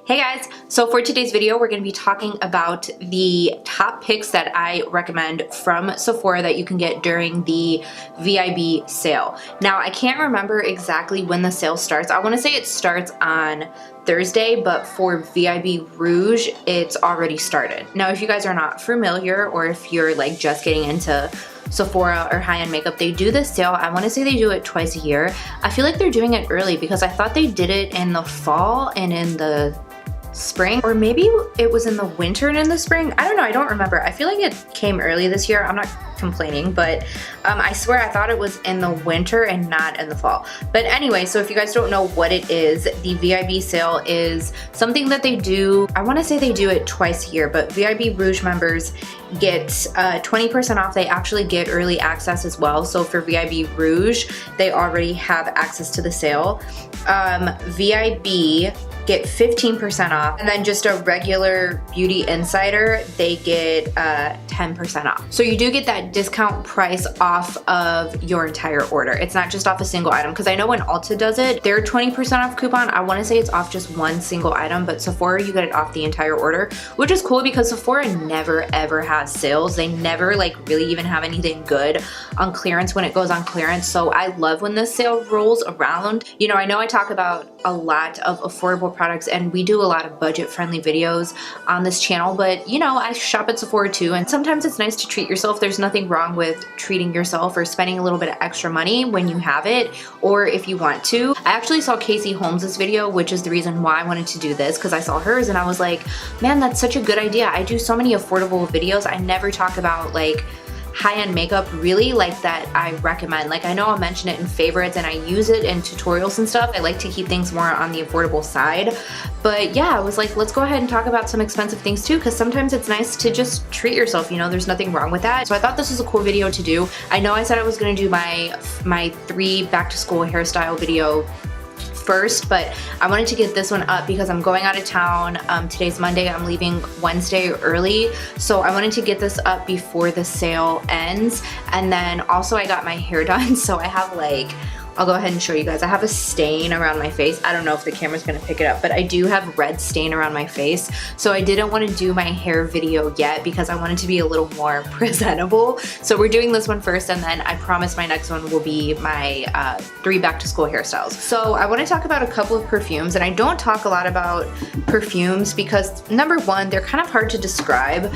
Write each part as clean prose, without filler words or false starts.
Hey guys, so for today's video we're going to be talking about the top picks that I recommend from Sephora that you can get during the VIB sale. Now I can't remember exactly when the sale starts. I want to say it starts on Thursday, but for VIB Rouge it's already started. Now if you guys are not familiar or if you're like just getting into Sephora or high-end makeup, they do this sale. I want to say they do it twice a year. I feel like they're doing it early because I thought they did it in the fall and in the spring, or maybe it was in the winter and in the spring. I don't know, I don't remember. I feel like it came early this year. I'm not complaining, but I swear I thought it was in the winter and not in the fall. But anyway, so if you guys don't know what it is, the VIB sale is something that they do. I want to say they do it twice a year, but VIB Rouge members get 20% off. They actually get early access as well. So for VIB Rouge, they already have access to the sale. VIB get 15% off, and then just a regular Beauty Insider, they get 10% off. So you do get that discount price off of your entire order. It's not just off a single item, because I know when Ulta does it, their 20% off coupon, I want to say it's off just one single item, but Sephora, you get it off the entire order, which is cool because Sephora never ever has sales. They never like really even have anything good on clearance when it goes on clearance. So I love when this sale rolls around. You know, I know I talk about a lot of affordable products and we do a lot of budget friendly videos on this channel, but you know, I shop at Sephora too, and sometimes it's nice to treat yourself. There's nothing wrong with treating yourself or spending a little bit of extra money when you have it, or if you want to. I actually saw Casey Holmes's video, which is the reason why I wanted to do this, because I saw hers and I was like, man, that's such a good idea. I do so many affordable videos. I never talk about like high-end makeup really like that I recommend. Like I know I'll mention it in favorites and I use it in tutorials and stuff. I like to keep things more on the affordable side. But yeah, I was like, let's go ahead and talk about some expensive things too, because sometimes it's nice to just treat yourself, you know, there's nothing wrong with that. So I thought this was a cool video to do. I know I said I was gonna do my 3 back to school hairstyle video first, but I wanted to get this one up because I'm going out of town. Today's Monday, I'm leaving Wednesday early, so I wanted to get this up before the sale ends. And then also I got my hair done, so I have like, I'll go ahead and show you guys. I have a stain around my face. I don't know if the camera's gonna pick it up, but I do have red stain around my face. So I didn't want to do my hair video yet because I wanted to be a little more presentable. So we're doing this one first, and then I promise my next one will be my 3 back to school hairstyles. So I want to talk about a couple of perfumes, and I don't talk a lot about perfumes because number one, they're kind of hard to describe.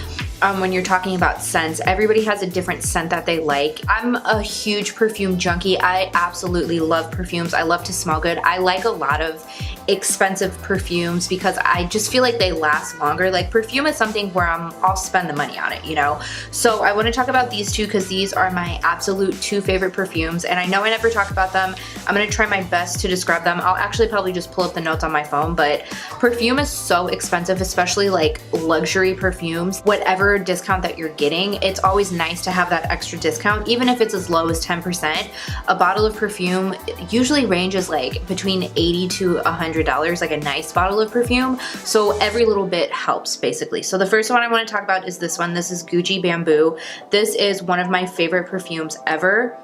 When you're talking about scents, everybody has a different scent that they like. I'm a huge perfume junkie. I absolutely love perfumes. I love to smell good. I like a lot of expensive perfumes because I just feel like they last longer. Like perfume is something where I'll spend the money on it, you know? So I want to talk about these two because these are my absolute 2 favorite perfumes, and I know I never talk about them. I'm going to try my best to describe them. I'll actually probably just pull up the notes on my phone, but perfume is so expensive, especially like luxury perfumes. Whatever discount that you're getting, it's always nice to have that extra discount, even if it's as low as 10%. A bottle of perfume usually ranges like between $80 to $100, like a nice bottle of perfume. So every little bit helps basically. So the first one I want to talk about is this one. This is Gucci Bamboo. This is one of my favorite perfumes ever.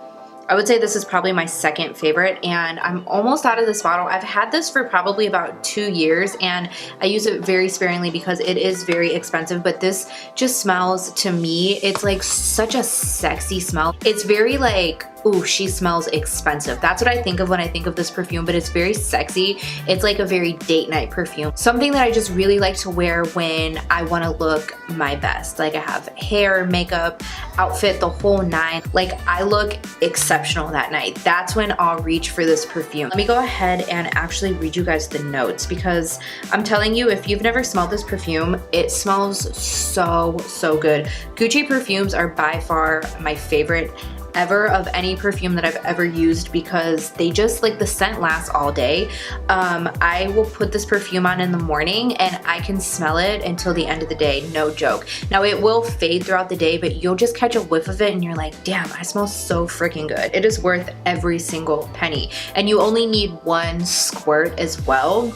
I would say this is probably my 2nd favorite, and I'm almost out of this bottle. I've had this for probably about 2 years and I use it very sparingly because it is very expensive, but this just smells, to me, it's like such a sexy smell. It's very like, ooh, she smells expensive. That's what I think of when I think of this perfume, but it's very sexy. It's like a very date night perfume. Something that I just really like to wear when I wanna look my best. Like I have hair, makeup, outfit, the whole 9. Like I look exceptional that night. That's when I'll reach for this perfume. Let me go ahead and actually read you guys the notes, because I'm telling you, if you've never smelled this perfume, it smells so, so good. Gucci perfumes are by far my favorite ever of any perfume that I've ever used because they just, like, the scent lasts all day. I will put this perfume on in the morning and I can smell it until the end of the day, no joke. Now it will fade throughout the day, but you'll just catch a whiff of it and you're like, damn, I smell so freaking good. It is worth every single penny, and you only need 1 squirt as well.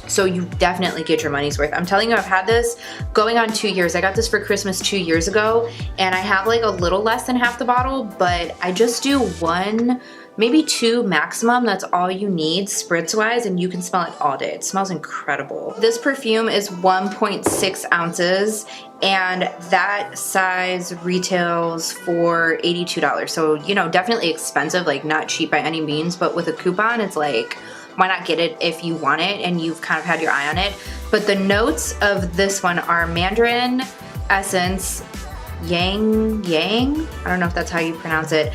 So you definitely get your money's worth. I'm telling you, I've had this going on 2 years. I got this for Christmas 2 years ago, and I have like a little less than half the bottle, but I just do 1 maybe 2 maximum. That's all you need spritz wise, and you can smell it all day. It smells incredible. This perfume is 1.6 ounces, and that size retails for $82. So, you know, definitely expensive, like not cheap by any means, but with a coupon, it's like, why not get it if you want it and you've kind of had your eye on it. But the notes of this one are mandarin essence, yang, I don't know if that's how you pronounce it,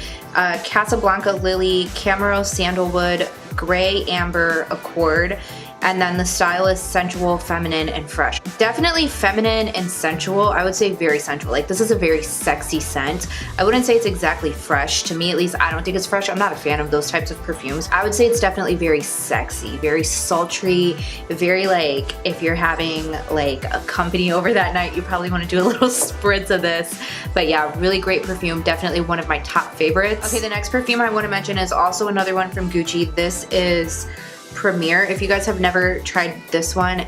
Casablanca lily, Camaro sandalwood, gray amber accord, and then the style is sensual, feminine, and fresh. Definitely feminine and sensual. I would say very sensual. Like, this is a very sexy scent. I wouldn't say it's exactly fresh. To me, at least, I don't think it's fresh. I'm not a fan of those types of perfumes. I would say it's definitely very sexy, very sultry, very like, if you're having like a company over that night, you probably want to do a little spritz of this. But yeah, really great perfume. Definitely one of my top favorites. Okay, the next perfume I want to mention is also another one from Gucci. This is Premier. If you guys have never tried this one,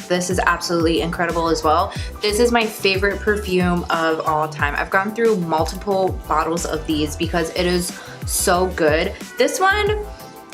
this is absolutely incredible as well. This is my favorite perfume of all time. I've gone through multiple bottles of these because it is so good. This one,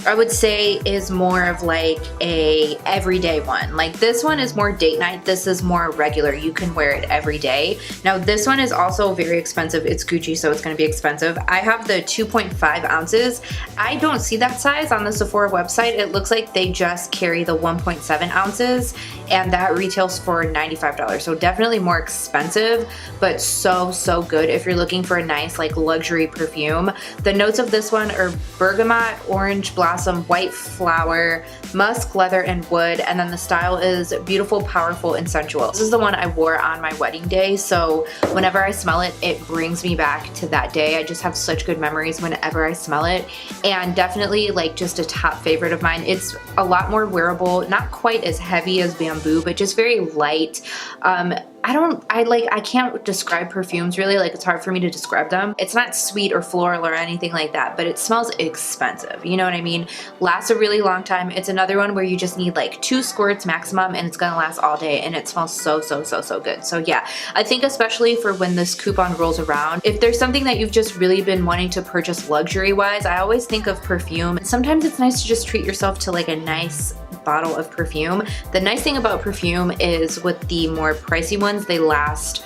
I would say, is more of like a everyday one. Like, this one is more date night. This is more regular. You can wear it every day. Now, this one is also very expensive. It's Gucci, so it's gonna be expensive. I have the 2.5 ounces. I don't see that size on the Sephora website. It looks like they just carry the 1.7 ounces, and that retails for $95. So definitely more expensive, but so, so good if you're looking for a nice like luxury perfume. The notes of this one are bergamot, orange blossom, white flower, musk, leather, and wood, and then the style is beautiful, powerful, and sensual. This is the one I wore on my wedding day, so whenever I smell it, it brings me back to that day. I just have such good memories whenever I smell it, and definitely like just a top favorite of mine. It's a lot more wearable, not quite as heavy as Bamboo, but just very light. I can't describe perfumes really, like it's hard for me to describe them. It's not sweet or floral or anything like that, but it smells expensive, you know what I mean? Lasts a really long time. It's another one where you just need like 2 squirts maximum and it's gonna last all day, and it smells so, so, so, so good. So yeah, I think especially for when this coupon rolls around, if there's something that you've just really been wanting to purchase luxury wise, I always think of perfume. Sometimes it's nice to just treat yourself to like a nice bottle of perfume. The nice thing about perfume is with the more pricey ones, they last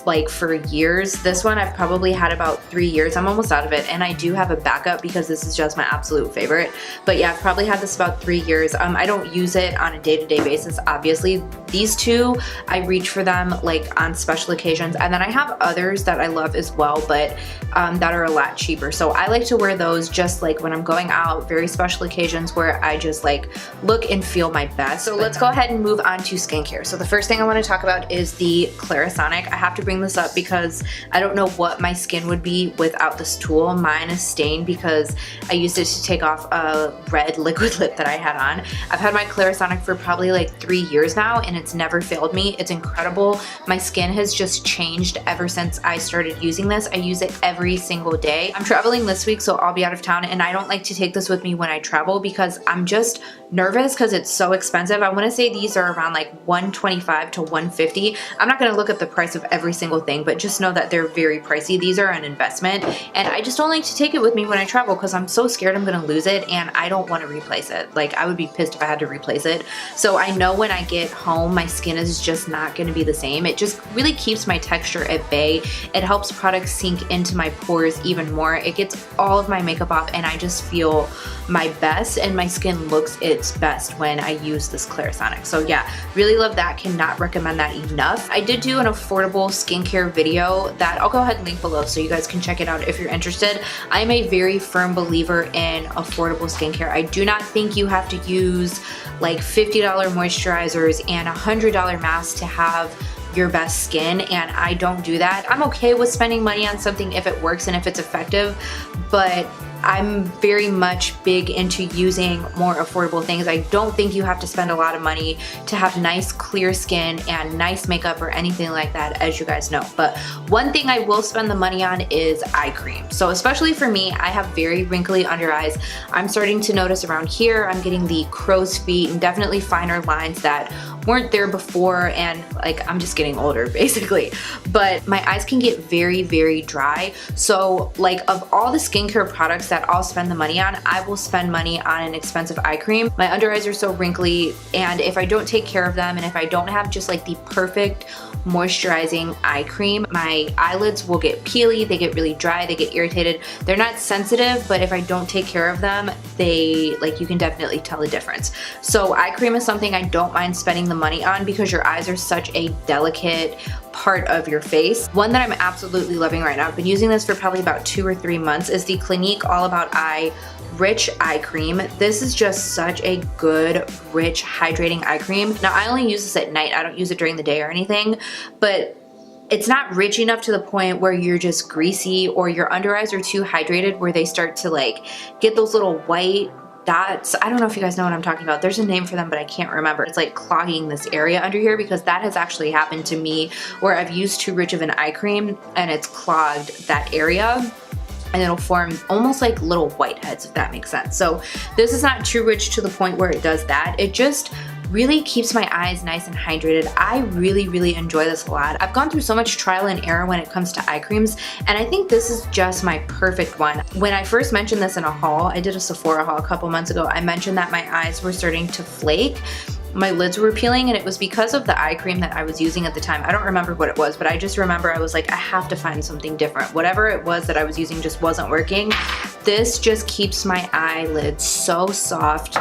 like for years. This one I've probably had about 3 years. I'm almost out of it, and I do have a backup because this is just my absolute favorite. But yeah, I've probably had this about 3 years. I don't use it on a day-to-day basis, obviously. These two, I reach for them like on special occasions, and then I have others that I love as well, but that are a lot cheaper. So I like to wear those just like when I'm going out, very special occasions where I just like look and feel my best. So let's go ahead and move on to skincare. So the first thing I want to talk about is the Clarisonic. I have to bring this up because I don't know what my skin would be without this tool. Mine is stained because I used it to take off a red liquid lip that I had on. I've had my Clarisonic for probably like 3 years now, and it's never failed me. It's incredible. My skin has just changed ever since I started using this. I use it every single day. I'm traveling this week, so I'll be out of town, and I don't like to take this with me when I travel because I'm just nervous because it's so expensive. I want to say these are around like $125 to $150. I'm not going to look at the price of every single thing, but just know that they're very pricey. These are an investment, and I just don't like to take it with me when I travel because I'm so scared I'm going to lose it, and I don't want to replace it. Like, I would be pissed if I had to replace it. So I know when I get home, my skin is just not going to be the same. It just really keeps my texture at bay. It helps products sink into my pores even more. It gets all of my makeup off, and I just feel my best, and my skin looks its best when I use this Clarisonic. So yeah, really love that. Cannot recommend that enough. I did do an affordable skincare video that I'll go ahead and link below so you guys can check it out if you're interested. I'm a very firm believer in affordable skincare. I do not think you have to use like $50 moisturizers and $100 masks to have your best skin, and I don't do that. I'm okay with spending money on something if it works and if it's effective, but I'm very much big into using more affordable things. I don't think you have to spend a lot of money to have nice clear skin and nice makeup or anything like that, as you guys know. But one thing I will spend the money on is eye cream. So especially for me, I have very wrinkly under eyes. I'm starting to notice around here, I'm getting the crow's feet and definitely finer lines that weren't there before, and like I'm just getting older basically. But my eyes can get very, very dry. So like of all the skincare products that I'll spend the money on, I will spend money on an expensive eye cream. My under eyes are so wrinkly, and if I don't take care of them, and if I don't have just like the perfect moisturizing eye cream, my eyelids will get peely, they get really dry, they get irritated. They're not sensitive, but if I don't take care of them, they, like, you can definitely tell the difference. So eye cream is something I don't mind spending the money on because your eyes are such a delicate part of your face. One that I'm absolutely loving right now, I've been using this for probably about 2 or 3 months, is the Clinique All About Eye Rich Eye Cream. This is just such a good, rich, hydrating eye cream. Now, I only use this at night. I don't use it during the day or anything, but it's not rich enough to the point where you're just greasy or your under eyes are too hydrated where they start to like get those little white dots. I don't know if you guys know what I'm talking about. There's a name for them, but I can't remember. It's like clogging this area under here, because that has actually happened to me where I've used too rich of an eye cream and it's clogged that area. And it'll form almost like little whiteheads, if that makes sense. So this is not too rich to the point where it does that. It just really keeps my eyes nice and hydrated. I really, really enjoy this a lot. I've gone through so much trial and error when it comes to eye creams, and I think this is just my perfect one. When I first mentioned this in a haul, I did a Sephora haul a couple months ago, I mentioned that my eyes were starting to flake. My lids were peeling, and it was because of the eye cream that I was using at the time. I don't remember what it was, but I just remember I was like, I have to find something different. Whatever it was that I was using just wasn't working. This just keeps my eyelids so soft.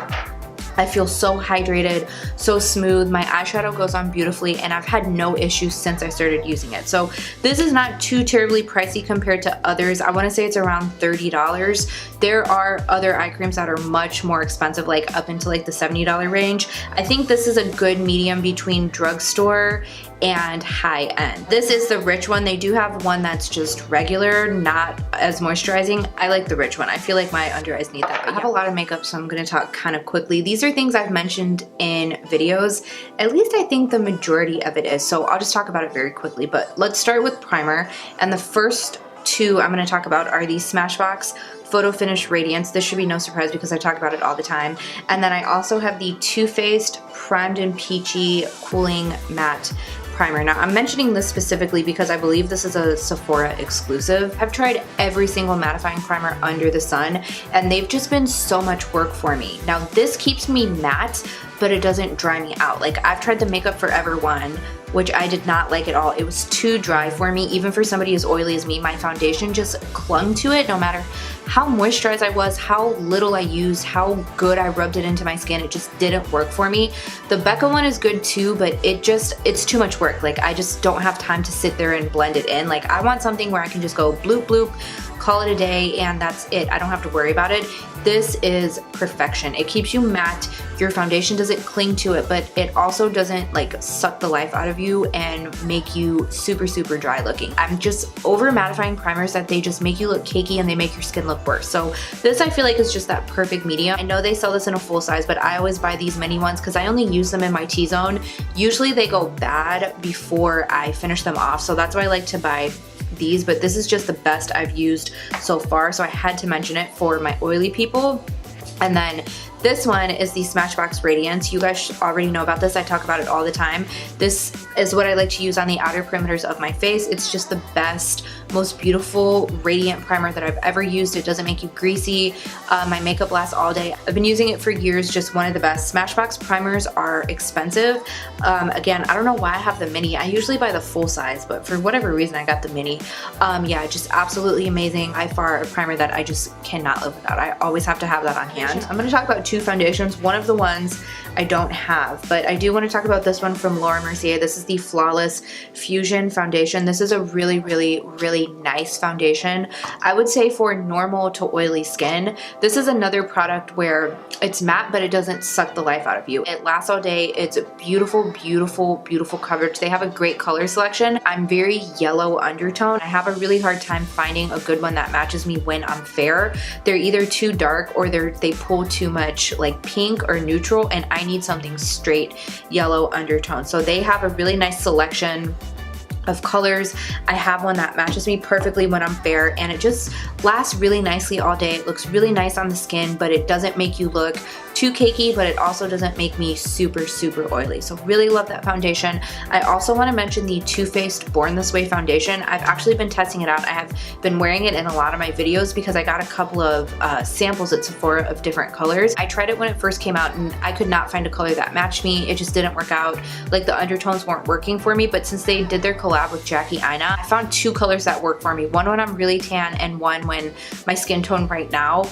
I feel so hydrated, so smooth. My eyeshadow goes on beautifully, and I've had no issues since I started using it. So this is not too terribly pricey compared to others. I want to say it's around $30. There are other eye creams that are much more expensive, like up into like the $70 range. I think this is a good medium between drugstore and high end. This is the rich one. They do have one that's just regular, not as moisturizing. I like the rich one. I feel like my under eyes need that. I have a lot of makeup, so I'm gonna talk kind of quickly. These are things I've mentioned in videos. At least I think the majority of it is, so I'll just talk about it very quickly. But let's start with primer, and the first two I'm gonna talk about are the Smashbox Photo Finish Radiance. This should be no surprise because I talk about it all the time. And then I also have the Too Faced Primed and Peachy Cooling Matte Primer. Now, I'm mentioning this specifically because I believe this is a Sephora exclusive. I've tried every single mattifying primer under the sun, and they've just been so much work for me. Now, this keeps me matte, but it doesn't dry me out. Like, I've tried the Makeup Forever one, which I did not like at all. It was too dry for me. Even for somebody as oily as me, my foundation just clung to it no matter how moisturized I was, how little I used, how good I rubbed it into my skin. It just didn't work for me. The Becca one is good too, but it's too much work. Like, I just don't have time to sit there and blend it in. Like, I want something where I can just go bloop bloop, call it a day, and that's it. I don't have to worry about it. This is perfection. It keeps you matte. Your foundation doesn't cling to it, but it also doesn't like suck the life out of you and make you super, super dry looking. I'm just over mattifying primers that they just make you look cakey and they make your skin look worse. So this, I feel like, is just that perfect medium. I know they sell this in a full size, but I always buy these mini ones because I only use them in my T-zone. Usually they go bad before I finish them off, so that's why I like to buy these, but this is just the best I've used so far, so I had to mention it for my oily people. And then this one is the Smashbox Radiance. You guys already know about this. I talk about it all the time. This is what I like to use on the outer perimeters of my face. It's just the best, most beautiful, radiant primer that I've ever used. It doesn't make you greasy. My makeup lasts all day. I've been using it for years, just one of the best. Smashbox primers are expensive. Again, I don't know why I have the mini. I usually buy the full size, but for whatever reason, I got the mini. Yeah, just absolutely amazing. By far a primer that I just cannot live without. I always have to have that on hand. I'm gonna talk about two foundations. One of the ones I don't have, but I do want to talk about this one from Mercier. This is the Flawless Fusion Foundation. This is a really, really, really nice foundation. I would say for normal to oily skin. This is another product where it's matte, but it doesn't suck the life out of you. It lasts all day. It's a beautiful, beautiful, beautiful coverage. They have a great color selection. I'm very yellow undertone. I have a really hard time finding a good one that matches me when I'm fair. They're either too dark or they pull too much like pink or neutral, and I need something straight yellow undertone. So they have a really nice selection of colors. I have one that matches me perfectly when I'm fair, and it just lasts really nicely all day. It looks really nice on the skin, but it doesn't make you look too cakey, but it also doesn't make me super, super oily. So really love that foundation. I also want to mention the Too Faced Born This Way foundation. I've actually been testing it out. I have been wearing it in a lot of my videos because I got a couple of samples at Sephora of different colors. I tried it when it first came out and I could not find a color that matched me. It just didn't work out. Like the undertones weren't working for me, but since they did their collab with Jackie Aina, I found two colors that work for me. One when I'm really tan and one when my skin tone right now.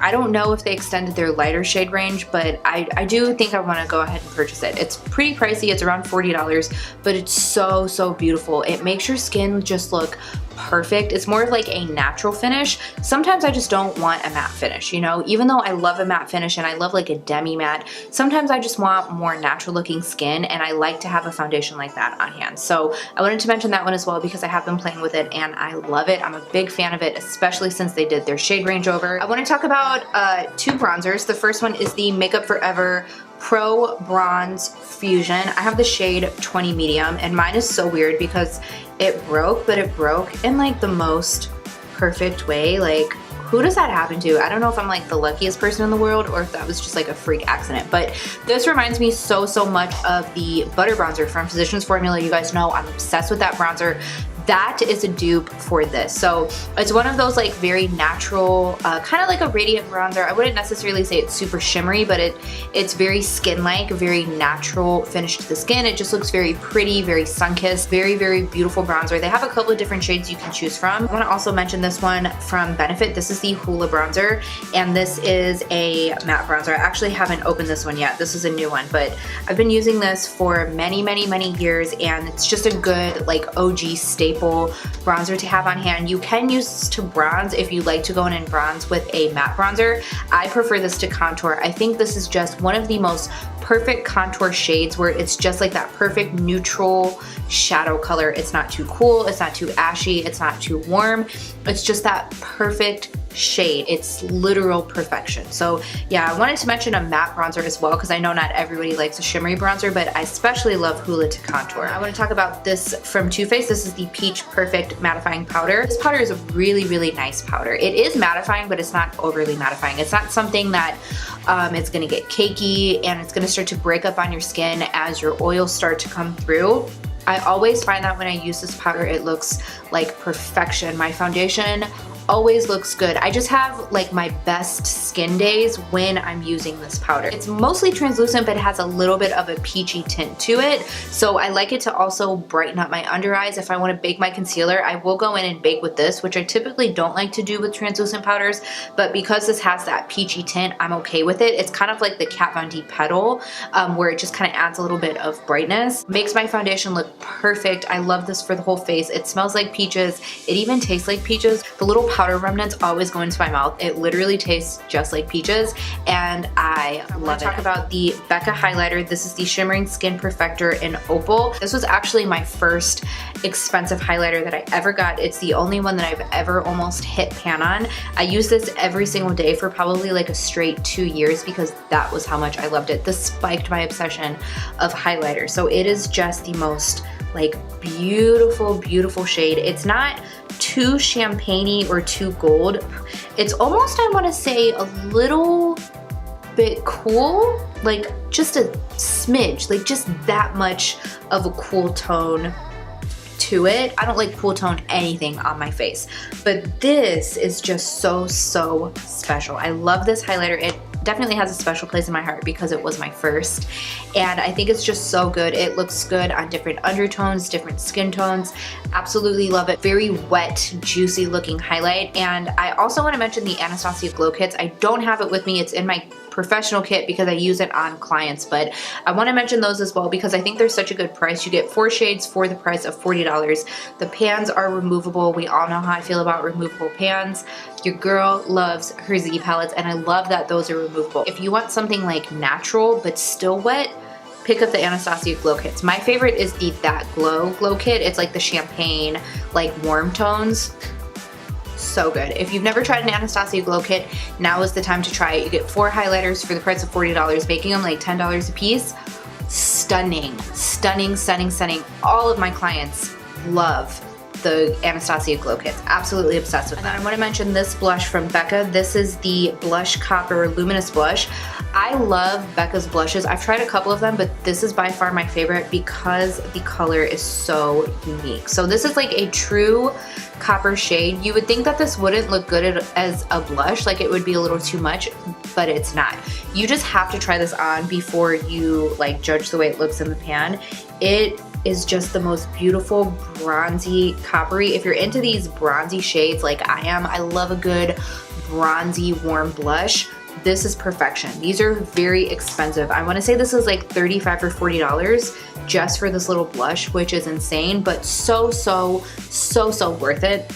I don't know if they extended their lighter shade range, but I do think I want to go ahead and purchase it. It's pretty pricey. It's around $40, but it's so, so beautiful. It makes your skin just look perfect. It's more of like a natural finish. Sometimes I just don't want a matte finish, you know, even though I love a matte finish and I love like a demi matte, sometimes I just want more natural looking skin and I like to have a foundation like that on hand. So I wanted to mention that one as well because I have been playing with it and I love it. I'm a big fan of it, especially since they did their shade range over. I want to talk about two bronzers. The first one is the Makeup Forever Pro Bronze Fusion. I have the shade 20 medium and mine is so weird because it broke, but it broke in like the most perfect way. Like, who does that happen to? I don't know if I'm like the luckiest person in the world or if that was just like a freak accident, but this reminds me so much of the Butter Bronzer from Physicians Formula. You guys know I'm obsessed with that bronzer. That is a dupe for this. So it's one of those like very natural, kind of like a radiant bronzer. I wouldn't necessarily say it's super shimmery, but it's very skin-like, very natural finish to the skin. It just looks very pretty, very sun-kissed, very, very beautiful bronzer. They have a couple of different shades you can choose from. I want to also mention this one from Benefit. This is the Hoola bronzer, and this is a matte bronzer. I actually haven't opened this one yet. This is a new one, but I've been using this for many, many, many years, and it's just a good like OG staple bronzer to have on hand. You can use this to bronze if you like to go in and bronze with a matte bronzer. I prefer this to contour. I think this is just one of the most perfect contour shades where it's just like that perfect neutral shadow color. It's not too cool, it's not too ashy, it's not too warm. It's just that perfect shade. It's literal perfection. So yeah, I wanted to mention a matte bronzer as well because I know not everybody likes a shimmery bronzer, but I especially love Hoola to contour. I want to talk about this from Too Faced. This is the Peach Perfect Mattifying Powder. This powder is a really, really nice powder. It is mattifying, but it's not overly mattifying. It's not something that it's gonna get cakey and it's gonna start to break up on your skin as your oils start to come through. I always find that when I use this powder, it looks like perfection. My foundation always looks good. I just have like my best skin days when I'm using this powder. It's mostly translucent, but it has a little bit of a peachy tint to it. So I like it to also brighten up my under eyes. If I want to bake my concealer, I will go in and bake with this, which I typically don't like to do with translucent powders, but because this has that peachy tint, I'm okay with it. It's kind of like the Kat Von D Petal, where it just kind of adds a little bit of brightness. Makes my foundation look perfect. I love this for the whole face. It smells like peaches. It even tastes like peaches. The little powder remnants always go into my mouth. It literally tastes just like peaches and I love it. Talk about the Becca highlighter. This is the Shimmering Skin Perfector in Opal. This was actually my first expensive highlighter that I ever got. It's the only one that I've ever almost hit pan on. I use this every single day for probably like a straight 2 years because that was how much I loved it. This spiked my obsession of highlighter. So it is just the most like beautiful, beautiful shade. It's not too champagne-y or too gold. It's almost, I want to say, a little bit cool, like just a smidge, like just that much of a cool tone to it. I don't like cool tone anything on my face, but this is just so special. I love this highlighter. It definitely has a special place in my heart because it was my first, and I think it's just so good. It looks good on different undertones, different skin tones. Absolutely love it. Very wet, juicy looking highlight. And I also want to mention the Anastasia Glow Kits. I don't have it with me. It's in my professional kit because I use it on clients, but I want to mention those as well because I think they're such a good price. You get 4 shades for the price of $40. The pans are removable. We all know how I feel about removable pans. Your girl loves her Z palettes, and I love that those are removable. If you want something like natural but still wet, pick up the Anastasia Glow Kits. My favorite is the That Glow Kit. It's like the champagne, like warm tones. So good. If you've never tried an Anastasia Glow Kit, now is the time to try it. You get 4 highlighters for the price of $40, making them like $10 a piece. Stunning, stunning, stunning, stunning. All of my clients love the Anastasia Glow Kits. Absolutely obsessed with them. And I want to mention this blush from Becca. This is the Blush Copper Luminous Blush. I love Becca's blushes. I've tried a couple of them, but this is by far my favorite because the color is so unique. So this is like a true copper shade. You would think that this wouldn't look good as a blush, like it would be a little too much, but it's not. You just have to try this on before you like judge the way it looks in the pan. It is just the most beautiful bronzy coppery. If you're into these bronzy shades like I am, I love a good bronzy warm blush. This is perfection. These are very expensive. I want to say this is like $35 or $40 just for this little blush, which is insane, but so worth it.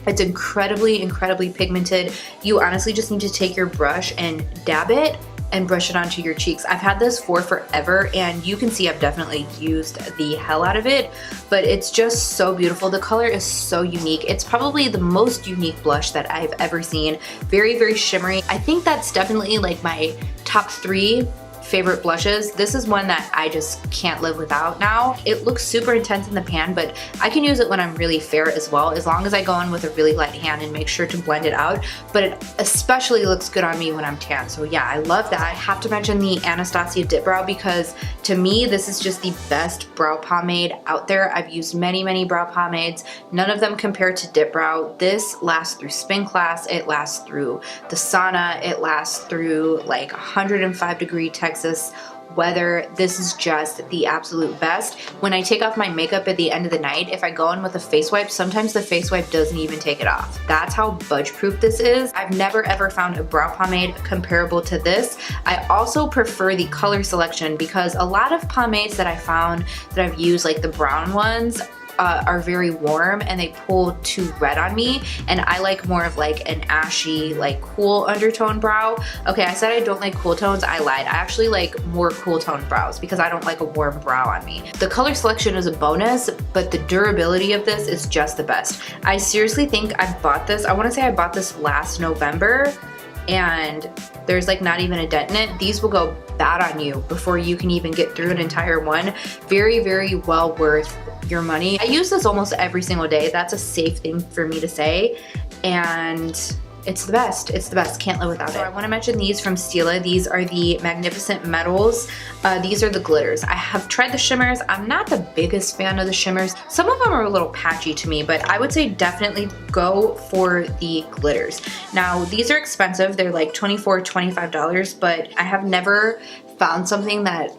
It's incredibly pigmented. You honestly just need to take your brush and dab it and brush it onto your cheeks. I've had this for forever and you can see I've definitely used the hell out of it, but it's just so beautiful. The color is so unique. It's probably the most unique blush that I've ever seen. Very shimmery. I think that's definitely like my top 3 favorite blushes. This is one that I just can't live without now. It looks super intense in the pan, but I can use it when I'm really fair as well, as long as I go in with a really light hand and make sure to blend it out. But it especially looks good on me when I'm tan. So yeah, I love that. I have to mention the Anastasia Dip Brow because to me, this is just the best brow pomade out there. I've used many brow pomades. None of them compare to Dip Brow. This lasts through spin class. It lasts through the sauna. It lasts through like 105-degree Texas weather. This is just the absolute best. When I take off my makeup at the end of the night, if I go in with a face wipe, sometimes the face wipe doesn't even take it off. That's how budge proof this is. I've never ever found a brow pomade comparable to this. I also prefer the color selection because a lot of pomades that I found that I've used, like the brown ones, are very warm and they pull too red on me, and I like more of like an ashy, like cool undertone brow. Okay, I said I don't like cool tones. I lied. I actually like more cool tone brows because I don't like a warm brow on me. The color selection is a bonus, but the durability of this is just the best. I seriously think I bought this, I want to say I bought this last November, and there's like not even a dent in it. These will go bad on you before you can even get through an entire one. Very well worth your money. I use this almost every single day. That's a safe thing for me to say, and it's the best. It's the best. Can't live without it. So I want to mention these from Stila. These are the Magnificent Metals. These are the glitters. I have tried the shimmers. I'm not the biggest fan of the shimmers. Some of them are a little patchy to me, but I would say definitely go for the glitters. Now, these are expensive. They're like $24, $25, but I have never found something that,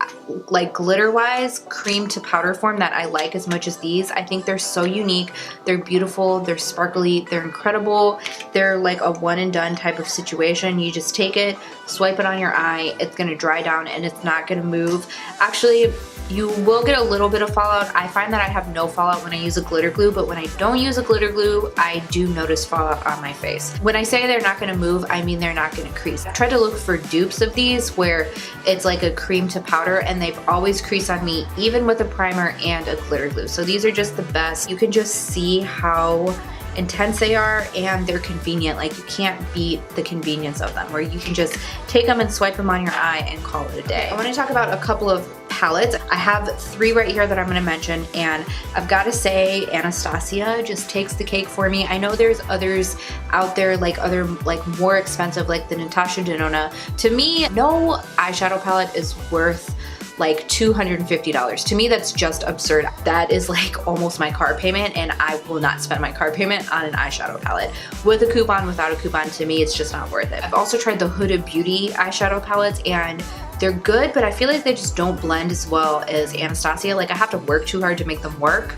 like glitter-wise, cream to powder form, that I like as much as these. I think they're so unique. They're beautiful. They're sparkly. They're incredible. They're like a one and done type of situation. You just take it, swipe it on your eye. It's gonna dry down and it's not gonna move. Actually, you will get a little bit of fallout. I find that I have no fallout when I use a glitter glue, but when I don't use a glitter glue, I do notice fallout on my face. When I say they're not gonna move, I mean they're not gonna crease. I tried to look for dupes of these where it's like a cream to powder, and they've always creased on me, even with a primer and a glitter glue. So these are just the best. You can just see how intense they are, and they're convenient. Like, you can't beat the convenience of them, where you can just take them and swipe them on your eye and call it a day. I want to talk about a couple of palettes. I have 3 right here that I'm going to mention, and I've got to say Anastasia just takes the cake for me. I know there's others out there, like other like more expensive, like the Natasha Denona. To me, no eyeshadow palette is worth like $250. To me, that's just absurd. That is like almost my car payment, and I will not spend my car payment on an eyeshadow palette. With a coupon, without a coupon, to me, it's just not worth it. I've also tried the Huda Beauty eyeshadow palettes, and they're good, but I feel like they just don't blend as well as Anastasia. Like, I have to work too hard to make them work,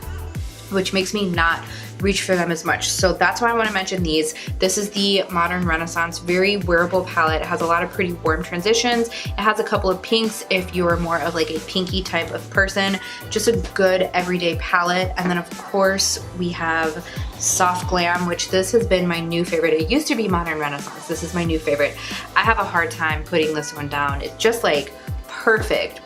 which makes me not reach for them as much. So that's why I want to mention these. This is the Modern Renaissance, very wearable palette. It has a lot of pretty warm transitions. It has a couple of pinks if you're more of like a pinky type of person. Just a good everyday palette. And then of course we have Soft Glam, which this has been my new favorite. It used to be Modern Renaissance. This is my new favorite. I have a hard time putting this one down. It's just like perfect,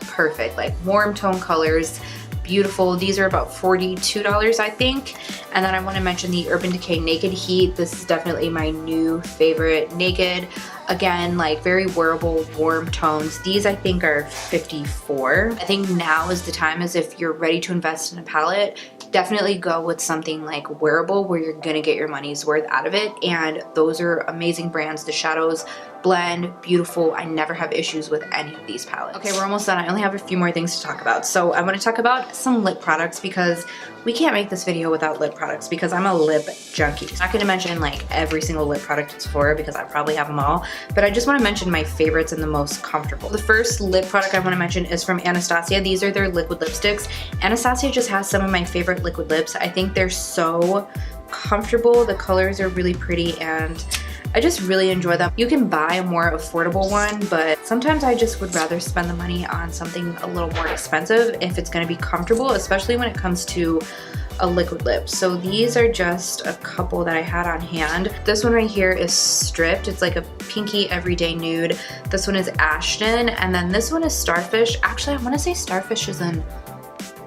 like warm tone colors. Beautiful. These are about $42, I think. And then I want to mention the Urban Decay Naked Heat. This is definitely my new favorite. Naked, again, like very wearable, warm tones. These I think are $54. I think now is the time, as if you're ready to invest in a palette, definitely go with something like wearable where you're gonna get your money's worth out of it. And those are amazing brands. The shadows blend beautiful. I never have issues with any of these palettes. Okay, we're almost done. I only have a few more things to talk about. So I want to talk about some lip products because we can't make this video without lip products because I'm a lip junkie. I'm not going to mention like every single lip product at Sephora because I probably have them all, but I just want to mention my favorites and the most comfortable. The first lip product I want to mention is from Anastasia. These are their liquid lipsticks. Anastasia just has some of my favorite liquid lips. I think they're so comfortable. The colors are really pretty and I just really enjoy them. You can buy a more affordable one, but sometimes I just would rather spend the money on something a little more expensive if it's gonna be comfortable, especially when it comes to a liquid lip. So these are just a couple that I had on hand. This one right here is Stripped. It's like a pinky everyday nude. This one is Ashton, and then this one is Starfish. Actually, I wanna say Starfish is in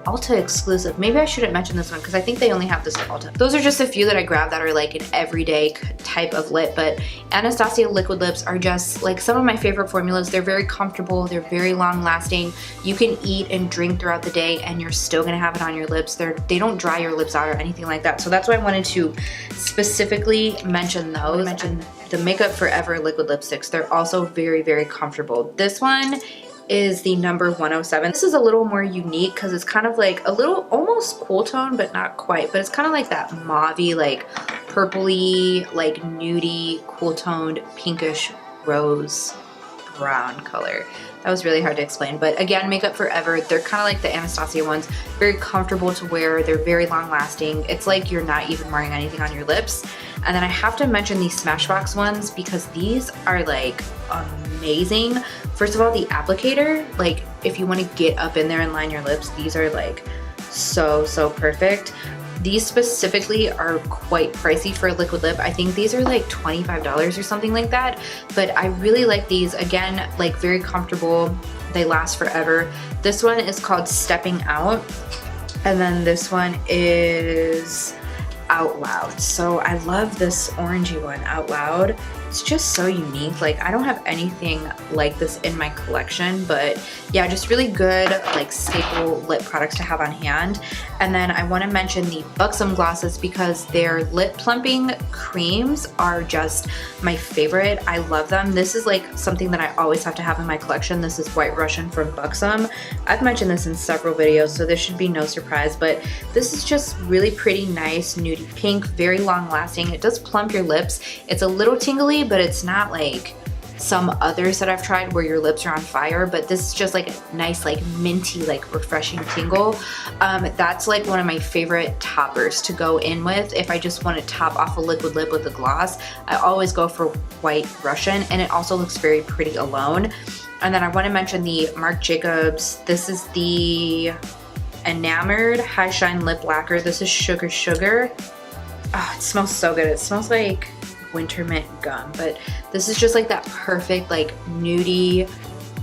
Ulta exclusive. Maybe I shouldn't mention this one because I think they only have this at Ulta. Those are just a few that I grabbed that are like an everyday type of lip, but Anastasia liquid lips are just like some of my favorite formulas. They're very comfortable, they're very long lasting. You can eat and drink throughout the day and you're still gonna have it on your lips. They don't dry your lips out or anything like that. So that's why I wanted to specifically mention those. I mentioned the Makeup Forever liquid lipsticks. They're also very, very comfortable. This one is the number 107. This is a little more unique because it's kind of like a little almost cool tone, but not quite. But it's kind of like that mauvey, like purpley, like nudie, cool toned, pinkish rose brown color. That was really hard to explain, but again, Makeup Forever, they're kind of like the Anastasia ones, very comfortable to wear, they're very long lasting. It's like you're not even wearing anything on your lips. And then I have to mention these Smashbox ones because these are like amazing. First of all, the applicator, like if you want to get up in there and line your lips, these are like so perfect. These specifically are quite pricey for a liquid lip. I think these are like $25 or something like that, but I really like these. Again, like very comfortable, they last forever. This one is called Stepping Out, and then this one is Out Loud. So I love this orangey one, Out Loud. It's just so unique. Like I don't have anything like this in my collection, but yeah, just really good like staple lip products to have on hand. And then I want to mention the Buxom glosses because their lip plumping creams are just my favorite. I love them. This is like something that I always have to have in my collection. This is White Russian from Buxom. I've mentioned this in several videos, so this should be no surprise, but this is just really pretty nice nudie pink, very long lasting. It does plump your lips. It's a little tingly, but it's not like some others that I've tried where your lips are on fire, but this is just like a nice like minty like refreshing tingle. That's like one of my favorite toppers to go in with if I just want to top off a liquid lip with a gloss. I always go for White Russian, and it also looks very pretty alone. And then I want to mention the Marc Jacobs. This is the Enamored High Shine Lip Lacquer. This is Sugar. Oh, it smells so good. It smells like winter mint gum, but this is just like that perfect like nudie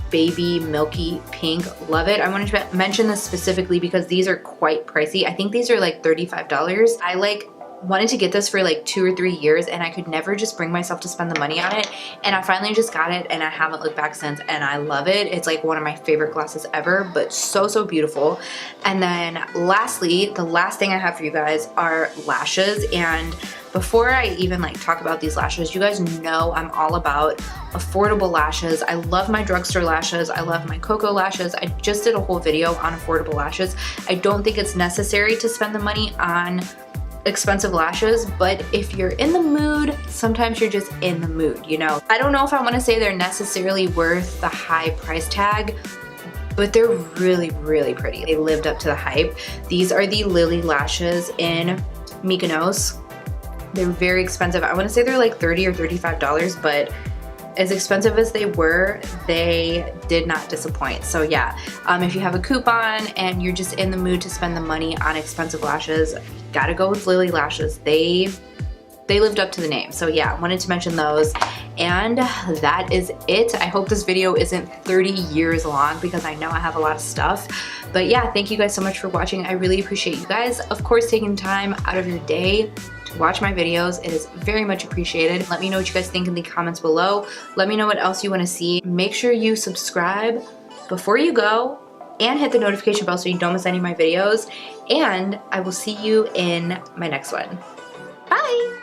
baby milky pink. Love it. I wanted to mention this specifically because these are quite pricey. I think these are like $35. I like wanted to get this for like 2 or 3 years and I could never just bring myself to spend the money on it, and I finally just got it and I haven't looked back since, and I love it. It's like one of my favorite glosses ever, but so beautiful. And then lastly, the last thing I have for you guys are lashes. And before I even like talk about these lashes, you guys know I'm all about affordable lashes. I love my drugstore lashes. I love my Cocoa lashes. I just did a whole video on affordable lashes. I don't think it's necessary to spend the money on expensive lashes, but if you're in the mood, sometimes you're just in the mood, you know? I don't know if I want to say they're necessarily worth the high price tag, but they're really pretty. They lived up to the hype. These are the Lily lashes in Mykonos. They're very expensive. I want to say they're like $30 or $35, but as expensive as they were, they did not disappoint. So yeah, if you have a coupon and you're just in the mood to spend the money on expensive lashes, gotta go with Lily lashes. They lived up to the name. So yeah, I wanted to mention those. And that is it. I hope this video isn't 30 years long because I know I have a lot of stuff. But yeah, thank you guys so much for watching. I really appreciate you guys, of course, taking time out of your day to watch my videos. It is very much appreciated. Let me know what you guys think in the comments below. Let me know what else you want to see. Make sure you subscribe before you go and hit the notification bell so you don't miss any of my videos. And I will see you in my next one. Bye!